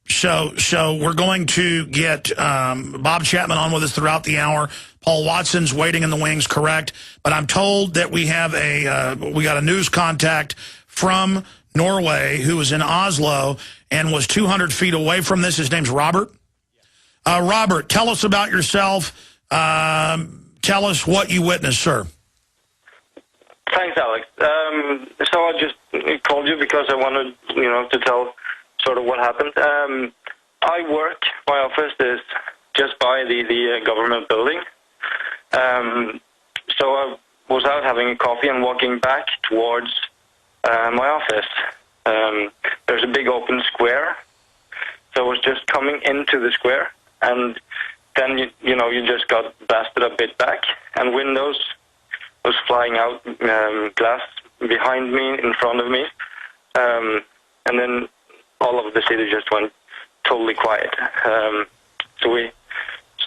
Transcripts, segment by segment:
So we're going to get Bob Chapman on with us throughout the hour. Paul Watson's waiting in the wings, correct? But I'm told that we have we got a news contact from Norway who was in Oslo and was 200 feet away from this. His name's Robert. Robert, tell us about yourself. Tell us what you witnessed, sir. Thanks, Alex. So I just called you because I wanted, to tell sort of what happened. My office is just by the government building. So I was out having a coffee and walking back towards my office. There's a big open square. So I was just coming into the square, and then, you just got blasted a bit back, and windows was flying out, glass behind me, in front of me, and then all of the city just went totally quiet. So we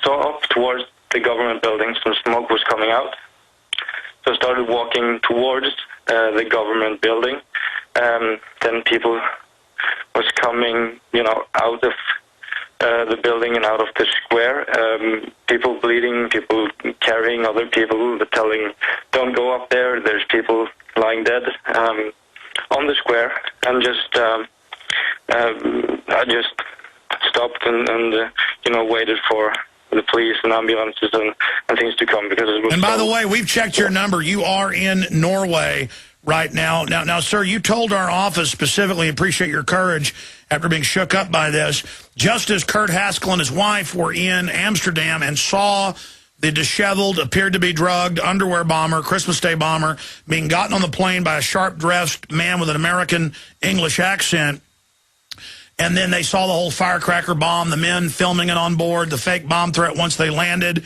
saw up towards the government building, some smoke was coming out. So I started walking towards the government building. Then people was coming, out of the building and out of the square. People bleeding, people carrying other people, telling, don't go up there, there's people lying dead on the square. And I just stopped and waited for the police and ambulances and things to come, because it was. And by the way, we've checked your number. You are in Norway right now. Now, sir, you told our office specifically, appreciate your courage after being shook up by this, just as Kurt Haskell and his wife were in Amsterdam and saw the disheveled, appeared to be drugged, underwear bomber, Christmas Day bomber, being gotten on the plane by a sharp-dressed man with an American English accent. And then they saw the whole firecracker bomb, the men filming it on board, the fake bomb threat once they landed.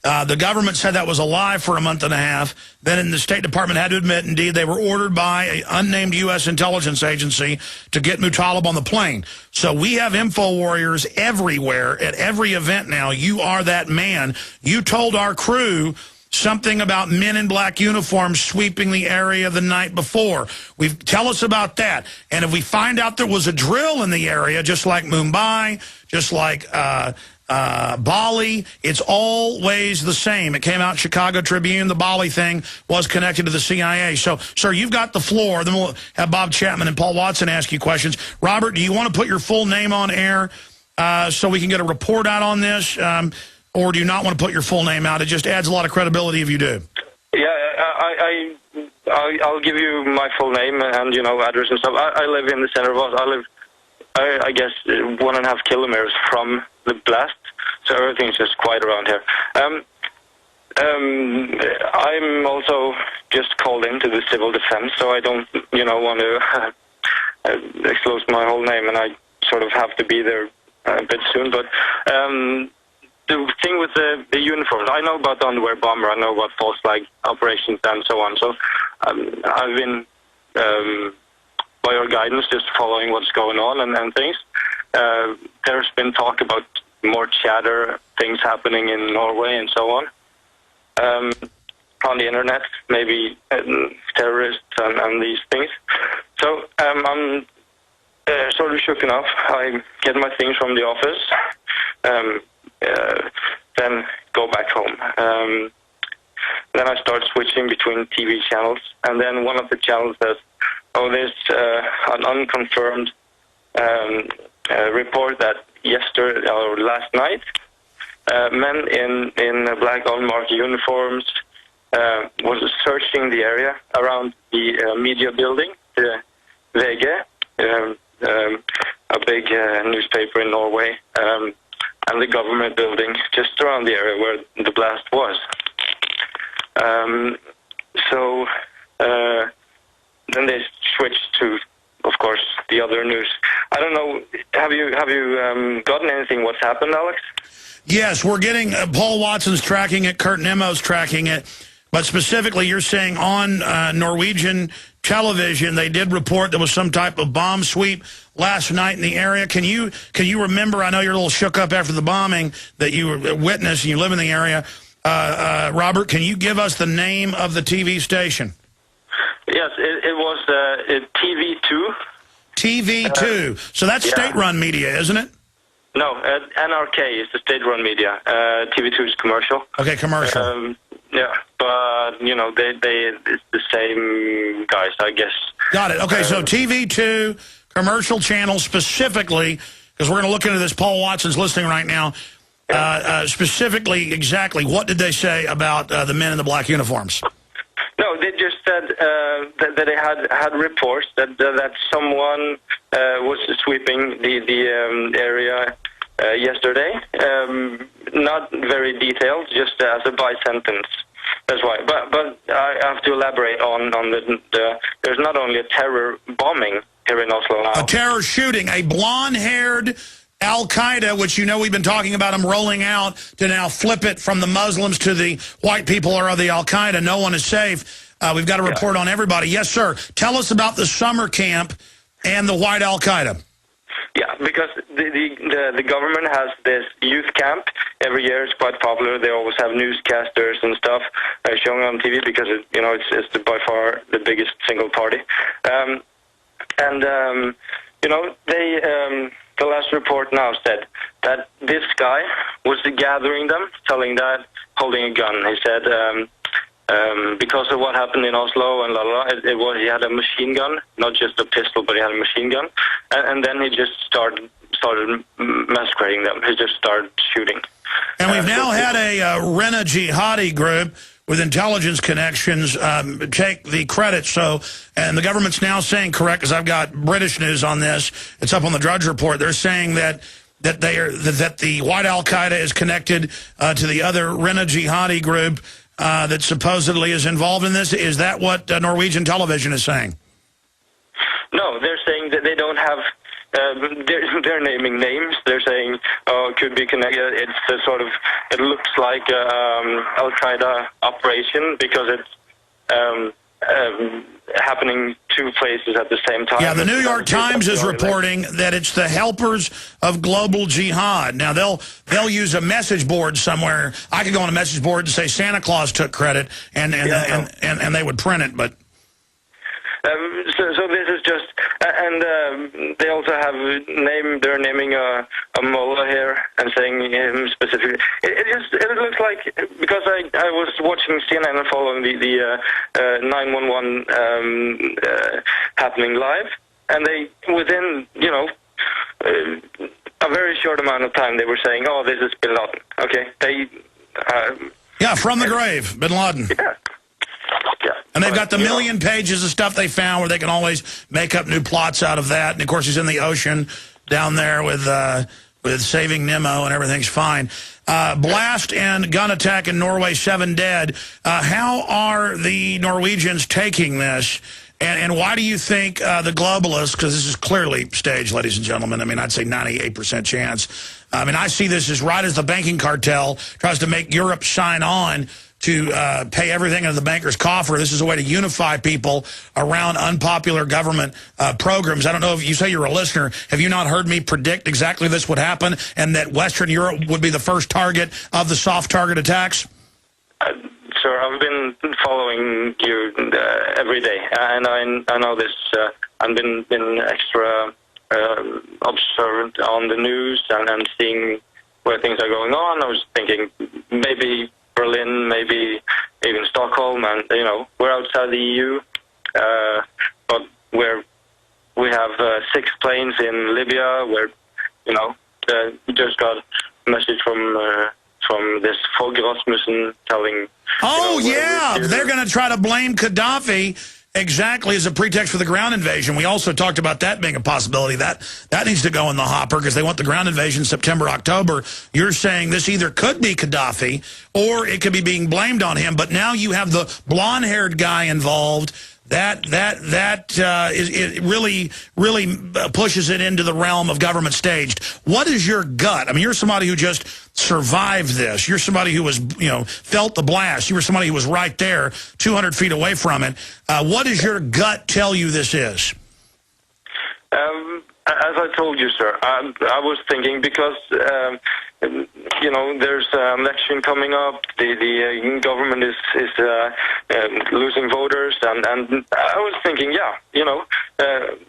The government said that was a lie for a month and a half. Then the State Department had to admit, indeed, they were ordered by an unnamed U.S. intelligence agency to get Mutalib on the plane. So we have info warriors everywhere at every event now. You are that man. You told our crew something about men in black uniforms sweeping the area the night before. Tell us about that. And if we find out there was a drill in the area, just like Mumbai, just like Bali, it's always the same. It came out in Chicago Tribune. The Bali thing was connected to the CIA. So, sir, you've got the floor. Then we'll have Bob Chapman and Paul Watson ask you questions. Robert, do you want to put your full name on air so we can get a report out on this? Or do you not want to put your full name out? It just adds a lot of credibility if you do. Yeah, I'll give you my full name and, address and stuff. I live in the center of Oslo. I guess 1.5 kilometers from the blast, so everything's just quiet around here. I'm also just called into the civil defense, so I don't, want to expose my whole name, and I sort of have to be there a bit soon. But the thing with the uniforms, I know about the underwear bomber, I know about false flag operations and so on. So I've been, by your guidance, just following what's going on and things. There's been talk about more chatter, things happening in Norway and so on. On the internet, maybe terrorists and these things. So I'm sort of shook enough. I get my things from the office, then go back home. Then I start switching between TV channels, and then one of the channels says, oh, there's an unconfirmed report that yesterday or last night, men in black unmarked uniforms was searching the area around the media building, the VG, a big newspaper in Norway, and the government building just around the area where the blast was. So then they switched to, of course, the other news. I don't know. Have you gotten anything? What's happened, Alex? Yes, we're getting Paul Watson's tracking it. Kurt Nemo's tracking it. But specifically, you're saying on Norwegian television, they did report there was some type of bomb sweep last night in the area. Can you remember? I know you're a little shook up after the bombing that you witnessed and you live in the area. Robert, can you give us the name of the TV station? Yes, it was TV2. TV2. So that's state-run media, isn't it? No, NRK is the state-run media. TV2 is commercial. Okay, commercial. Yeah, but, you know, it's the same guys, I guess. Got it. Okay, so TV2, commercial channel specifically, because we're going to look into this. Paul Watson's listening right now. Specifically, exactly, what did they say about the men in the black uniforms? No, they just said that they had reports that someone was sweeping the area yesterday. Not very detailed, just as a by sentence. That's why. But I have to elaborate on the there's not only a terror bombing here in Oslo now. A terror shooting, a blonde-haired Al-Qaeda, which you know we've been talking about them rolling out to now flip it from the Muslims to the white people or the Al-Qaeda. No one is safe. We've got to report on everybody. Yes, sir. Tell us about the summer camp and the white Al-Qaeda. Yeah, because the government has this youth camp every year. It's quite popular. They always have newscasters and stuff showing on TV because it's by far the biggest single party. The last report now said that this guy was gathering them, telling that, holding a gun. He said because of what happened in Oslo and he had a machine gun, not just a pistol, but he had a machine gun, and then he just started massacring them. He just started shooting. And we've now had a Rena jihadi group with intelligence connections take the credit. So, and the government's now saying, correct, because I've got British news on this. It's up on the Drudge Report. They're saying that the white Al-Qaeda is connected to the other Rena jihadi group that supposedly is involved in this. Is that what Norwegian television is saying? No, they're saying that they don't have. They're naming names. They're saying, "Oh, it could be connected." It's it looks like Al Qaeda operation because it's happening two places at the same time. Yeah, the New York Times is reporting that it's the helpers of global jihad. Now they'll use a message board somewhere. I could go on a message board and say Santa Claus took credit, and they would print it, but. So this is just, and they also have they're naming a mullah here and saying him specifically. It looks like, because I was watching CNN and following the 911 happening live, and they, within, a very short amount of time, they were saying, oh, this is Bin Laden, okay? Yeah, from the grave, Bin Laden. Yeah. Yeah. And they've got the million pages of stuff they found where they can always make up new plots out of that. And, of course, he's in the ocean down there with Saving Nemo, and everything's fine. Blast and gun attack in Norway, 7 dead. How are the Norwegians taking this? And why do you think the globalists, because this is clearly staged, ladies and gentlemen, I mean, I'd say 98% chance. I mean, I see this as right as the banking cartel tries to make Europe sign on to pay everything into the banker's coffer. This is a way to unify people around unpopular government programs. I don't know if you say you're a listener. Have you not heard me predict exactly this would happen and that Western Europe would be the first target of the soft target attacks? Sir, I've been following you every day, and I know this. I've been extra observant on the news and seeing where things are going on. I was thinking maybe Berlin, maybe even Stockholm, and we're outside the EU, but we have 6 planes in Libya. Where we just got a message from this Fogh Rasmussen telling. Oh yeah, they're going to try to blame Gaddafi. Exactly, as a pretext for the ground invasion. We also talked about that being a possibility. That needs to go in the hopper because they want the ground invasion September, October. You're saying this either could be Gaddafi or it could be being blamed on him. But now you have the blonde-haired guy involved. That it really pushes it into the realm of government staged. What is your gut? I mean, you're somebody who just survived this. You're somebody who was, felt the blast. You were somebody who was right there, 200 feet away from it. What does your gut tell you this is? As I told you, sir, I was thinking because, there's an election coming up. The government is losing voters, and I was thinking,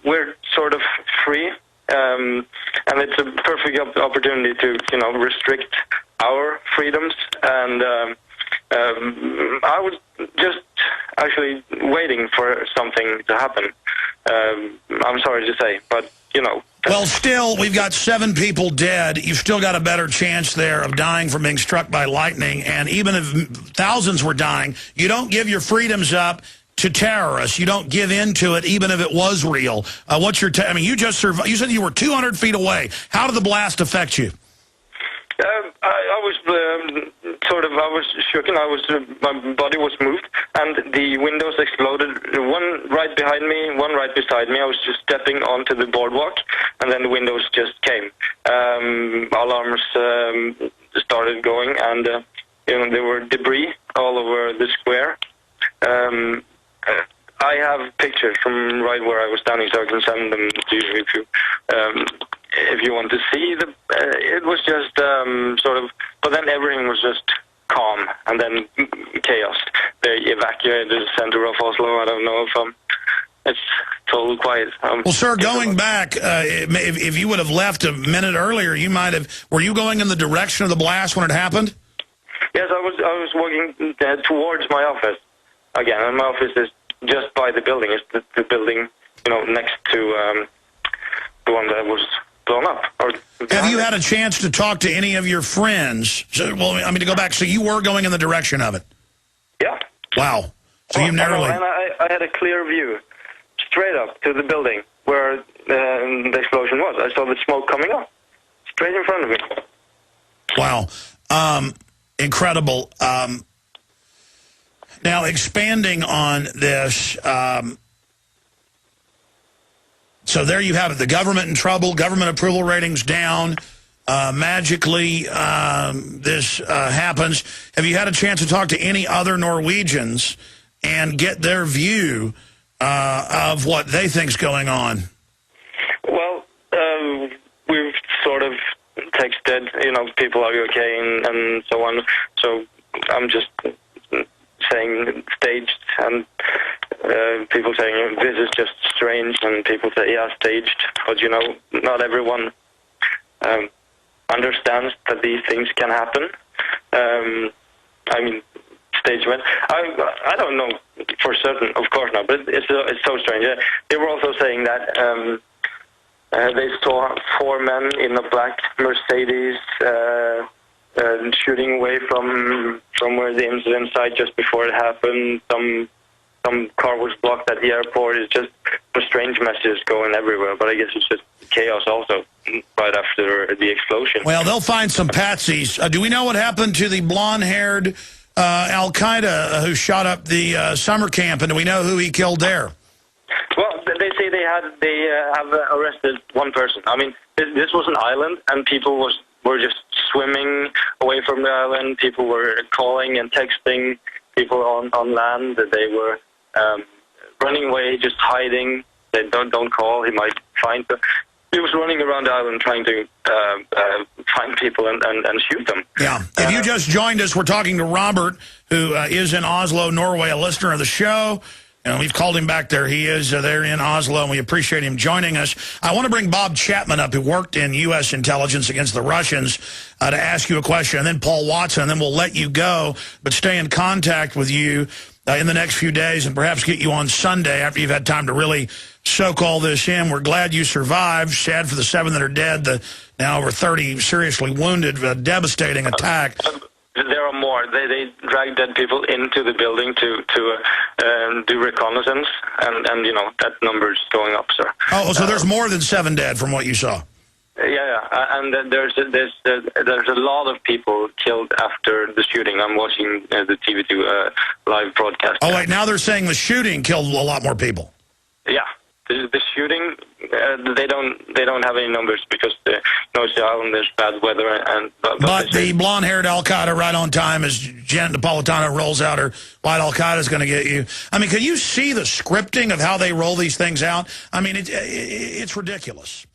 we're sort of free, and it's a perfect opportunity to, restrict our freedoms. And I was just actually waiting for something to happen. I'm sorry to say, but, Well, still, we've got 7 people dead. You've still got a better chance there of dying from being struck by lightning. And even if thousands were dying, you don't give your freedoms up to terrorists. You don't give in to it, even if it was real. What's your I mean, you just survived. You said you were 200 feet away. How did the blast affect you? I was I was shaken. My body was moved, and the windows exploded. One right behind me, one right beside me. I was just stepping onto the boardwalk, and then the windows just came. Alarms started going, and there were debris all over the square. I have pictures from right where I was standing, so I can send them to you if you want to see. It was just but then everything was just calm, and then chaos. They evacuated the center of Oslo. I don't know if it's total quiet. Well, sir, going back, if you would have left a minute earlier, you might have. Were you going in the direction of the blast when it happened? Yes, I was walking towards my office again, and my office is just by the building. It's the building, next to the one that was blown up. Have you had a chance to talk to any of your friends? So, to go back, so you were going in the direction of it? Yeah. Wow. So you narrowly... And I had a clear view straight up to the building where the explosion was. I saw the smoke coming up straight in front of me. Wow. Incredible. Now, expanding on this, so there you have it. The government in trouble, government approval ratings down. Magically, this happens. Have you had a chance to talk to any other Norwegians and get their view of what they think's going on? Well, we've sort of texted, people are okay and so on. So I'm just saying staged, and people saying this is just strange, and people say, yeah, staged. But, not everyone understands that these things can happen. Stage when I don't know for certain, of course not, but it's so strange. They were also saying that they saw 4 men in a black Mercedes shooting away from where the incident site just before it happened. Some car was blocked at the airport. It's just a strange messages going everywhere, but I guess it's just chaos also right after the explosion. Well, they'll find some patsies. Do we know what happened to the blonde-haired Al-Qaeda who shot up the summer camp, and do we know who he killed there? Well, they say they have arrested one person. I mean, this was an island, and people were just swimming away from the island. People were calling and texting people on land that they were running away, just hiding. They don't call. He might find them. He was running around the island trying to find people and shoot them. Yeah. If you just joined us, we're talking to Robert, who is in Oslo, Norway, a listener of the show. And we've called him back there. He is there in Oslo, and we appreciate him joining us. I want to bring Bob Chapman up, who worked in U.S. intelligence against the Russians, to ask you a question, and then Paul Watson, and then we'll let you go, but stay in contact with you in the next few days and perhaps get you on Sunday after you've had time to really soak all this in. We're glad you survived. Sad for the 7 that are dead, the now over 30 seriously wounded, a devastating attack. There are more. They drag dead people into the building to do reconnaissance, and that number is going up, sir. Oh, so there's more than 7 dead from what you saw. Yeah, and there's a lot of people killed after the shooting. I'm watching the TV2 live broadcast. Oh wait, now they're saying the shooting killed a lot more people. Yeah, the shooting they don't have any numbers because it's the island, there's bad weather and. But the blonde-haired Al-Qaeda right on time as Jen Napolitano rolls out her "White Al-Qaeda is going to get you." I mean, can you see the scripting of how they roll these things out? I mean, it's ridiculous.